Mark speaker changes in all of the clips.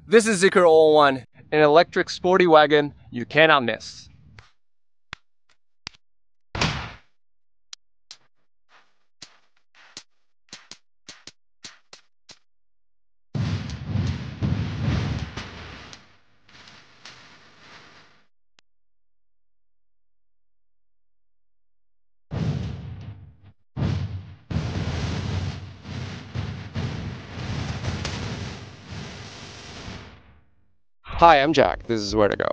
Speaker 1: This is ZEEKR All-in-One, an electric sporty wagon you cannot miss. Hi, I'm Jack. This is Where to Go.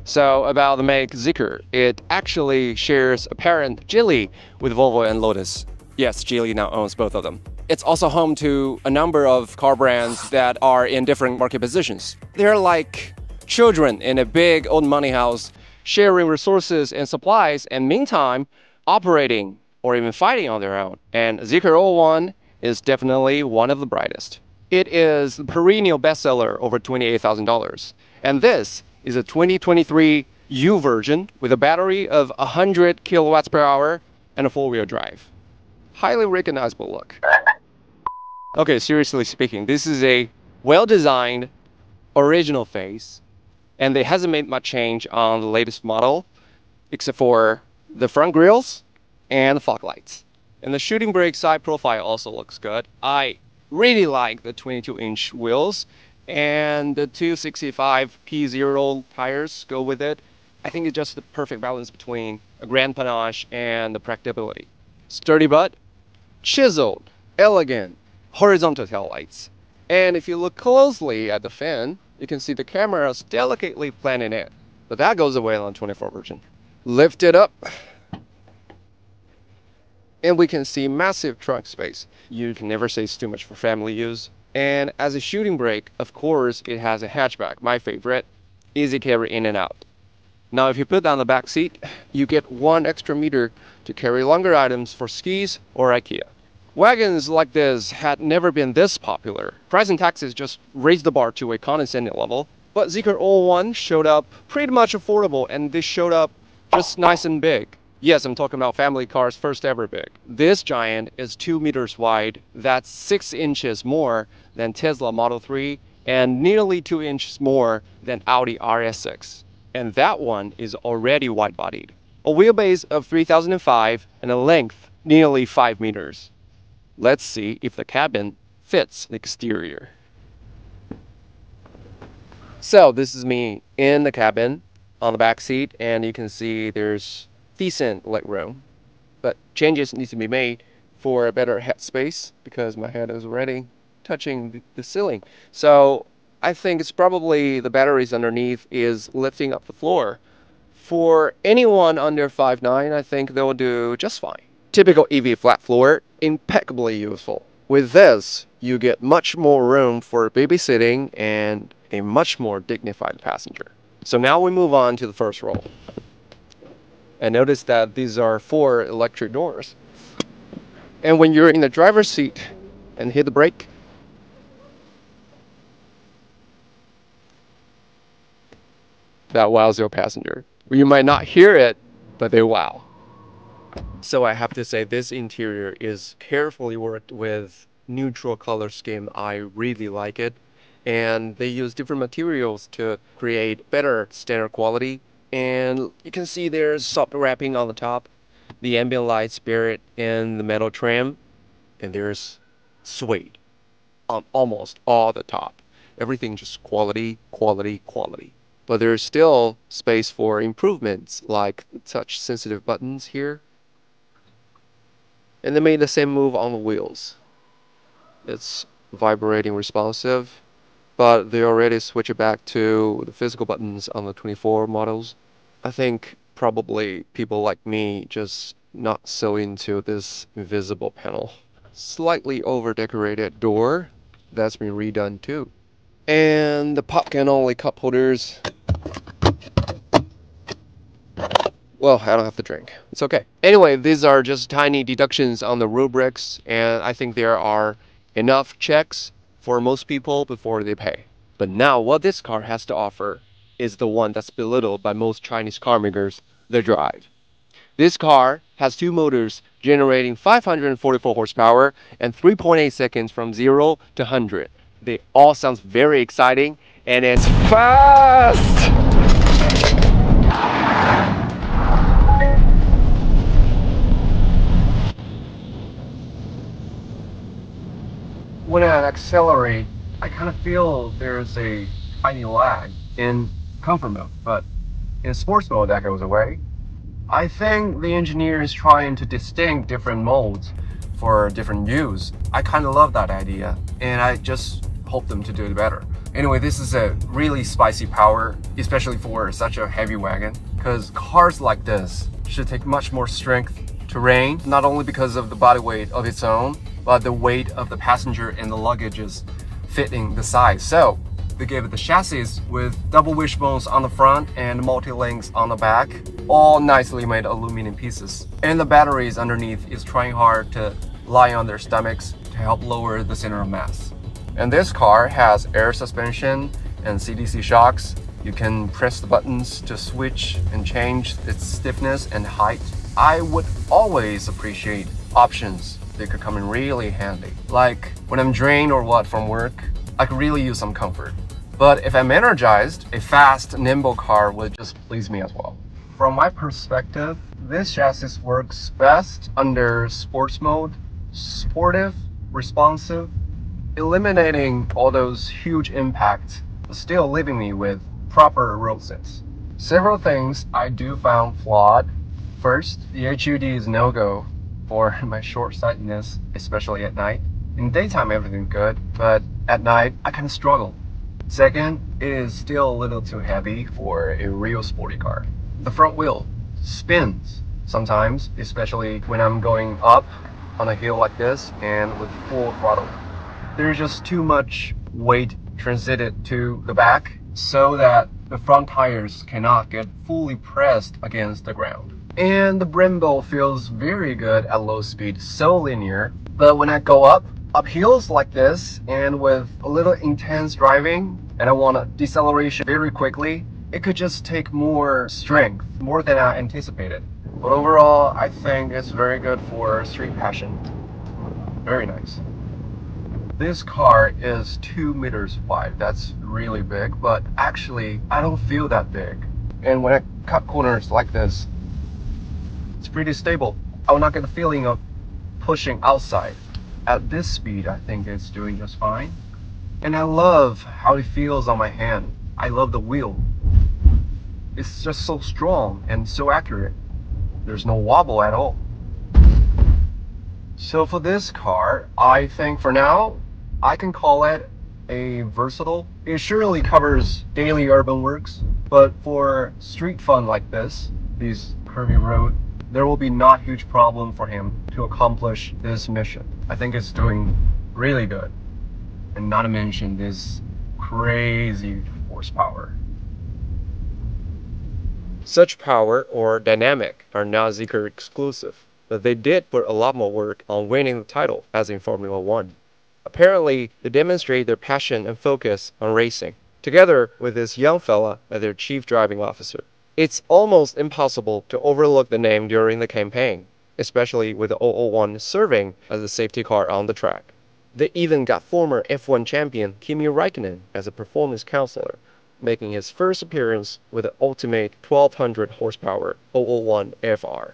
Speaker 1: So about the make ZEEKR, it actually shares a parent, Geely, with Volvo and Lotus. Yes, Geely now owns both of them. It's also home to a number of car brands that are in different market positions. They're like children in a big old money house, sharing resources and supplies, and meantime, operating or even fighting on their own. And ZEEKR All-in-One is definitely one of the brightest. It is the perennial bestseller over $28,000. And this is a 2023 U version with a battery of 100 kilowatts per hour and a four-wheel drive. Highly recognizable look. Okay, seriously speaking, this is a well-designed original face, and it hasn't made much change on the latest model, except for the front grills and the fog lights. And the shooting brake side profile also looks good. I really like the 22-inch wheels, and the 265 P0 tires go with it. I think it's just the perfect balance between a grand panache and the practicability. Sturdy butt, chiseled, elegant, horizontal tail lights. And if you look closely at the fin, you can see the cameras delicately planted in. But that goes away on the 24 version. Lift it up, and we can see massive trunk space. You can never say it's too much for family use. And as a shooting brake, of course, it has a hatchback, my favorite, easy carry in and out. Now, if you put down the back seat, you get 1 extra meter to carry longer items for skis or IKEA. Wagons like this had never been this popular. Price and taxes just raised the bar to a condescending level. But ZEEKR All-in-One showed up pretty much affordable, and this showed up just nice and big. Yes, I'm talking about family cars first ever big. This giant is 2 meters wide. That's 6 inches more than Tesla Model 3 and nearly 2 inches more than Audi RS6. And that one is already wide-bodied. A wheelbase of 3005 and a length nearly 5 meters. Let's see if the cabin fits the exterior. So this is me in the cabin on the back seat, and you can see there's decent leg room, but changes need to be made for a better head space because my head is already touching the ceiling. So I think it's probably the batteries underneath is lifting up the floor. For anyone under 5'9", I think they'll do just fine. Typical EV flat floor, impeccably useful. With this, you get much more room for babysitting and a much more dignified passenger. So now we move on to the first row. And notice that these are 4 electric doors. And when you're in the driver's seat and hit the brake, that wows your passenger. You might not hear it, but they wow. So I have to say this interior is carefully worked with neutral color scheme. I really like it. And they use different materials to create better standard quality. And you can see there's soft wrapping on the top, the ambient lights buried in the metal trim, and there's suede on almost all the top. Everything just quality, quality, quality. But there's still space for improvements like touch sensitive buttons here. And they made the same move on the wheels. It's vibrating responsive, but they already switch it back to the physical buttons on the 24 models. I think probably people like me just not so into this invisible panel. Slightly over-decorated door that's been redone too. And the pop-can-only cup holders. Well, I don't have to drink. It's okay. Anyway, these are just tiny deductions on the rubrics, and I think there are enough checks for most people before they pay. But now what this car has to offer is the one that's belittled by most Chinese car makers, the drive. This car has 2 motors generating 544 horsepower and 3.8 seconds from 0 to 100. They all sound very exciting, and it's fast! When I accelerate, I kind of feel there's a tiny lag in comfort mode, but in sports mode that goes away. I think the engineer is trying to distinct different modes for different use. I kind of love that idea, and I just hope them to do it better. Anyway, this is a really spicy power, especially for such a heavy wagon, because cars like this should take much more strength to rein, not only because of the body weight of its own, but the weight of the passenger and the luggages fitting the size. So they gave it the chassis with double wishbones on the front and multi-links on the back, all nicely made aluminum pieces. And the batteries underneath is trying hard to lie on their stomachs to help lower the center of mass. And this car has air suspension and CDC shocks. You can press the buttons to switch and change its stiffness and height. I would always appreciate options that could come in really handy. Like when I'm drained or what from work, I could really use some comfort. But if I'm energized, a fast, nimble car would just please me as well. From my perspective, this chassis works best under sports mode, sportive, responsive, eliminating all those huge impacts, but still leaving me with proper road sense. Several things I do found flawed. First, the HUD is no-go for my short-sightedness, especially at night. In daytime, everything's good, but at night, I kind of struggle. Second, it is still a little too heavy for a real sporty car. The front wheel spins sometimes, especially when I'm going up on a hill like this and with full throttle. There's just too much weight transited to the back so that the front tires cannot get fully pressed against the ground. And the Brembo feels very good at low speed, so linear. But when I go up hills like this and with a little intense driving and I want a deceleration very quickly, it could just take more strength, more than I anticipated. But overall, I think it's very good for street passion. Very nice. This car is 2 meters wide. That's really big, but actually I don't feel that big. And when I cut corners like this, it's pretty stable. I will not get the feeling of pushing outside. At this speed, I think it's doing just fine. And I love how it feels on my hand. I love the wheel. It's just so strong and so accurate. There's no wobble at all. So for this car, I think for now, I can call it a versatile. It surely covers daily urban works, but for street fun like this, these curvy roads, there will be not huge problem for him to accomplish this mission. I think it's doing really good. And not to mention this crazy horsepower. Such power or dynamic are not ZEEKR exclusive, but they did put a lot more work on winning the title as in Formula 1. Apparently, they demonstrate their passion and focus on racing, together with this young fella as their chief driving officer. It's almost impossible to overlook the name during the campaign, especially with the 001 serving as a safety car on the track. They even got former F1 champion Kimi Räikkönen as a performance counselor, making his first appearance with the ultimate 1200 horsepower 001 FR.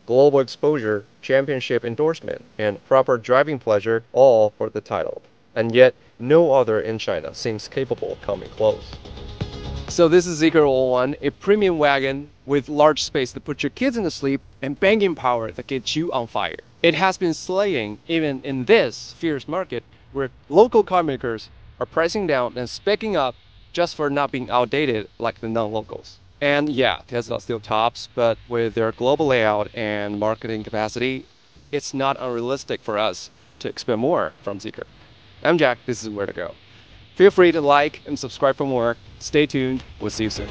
Speaker 1: Global exposure, championship endorsement, and proper driving pleasure all for the title. And yet, no other in China seems capable of coming close. So this is ZEEKR 001, a premium wagon with large space to put your kids to sleep and banging power that gets you on fire. It has been slaying even in this fierce market where local car makers are pricing down and speccing up just for not being outdated like the non-locals. And yeah, Tesla still tops, but with their global layout and marketing capacity, it's not unrealistic for us to expect more from ZEEKR. I'm Jack, this is Where to Go. Feel free to like and subscribe for more. Stay tuned, we'll see you soon.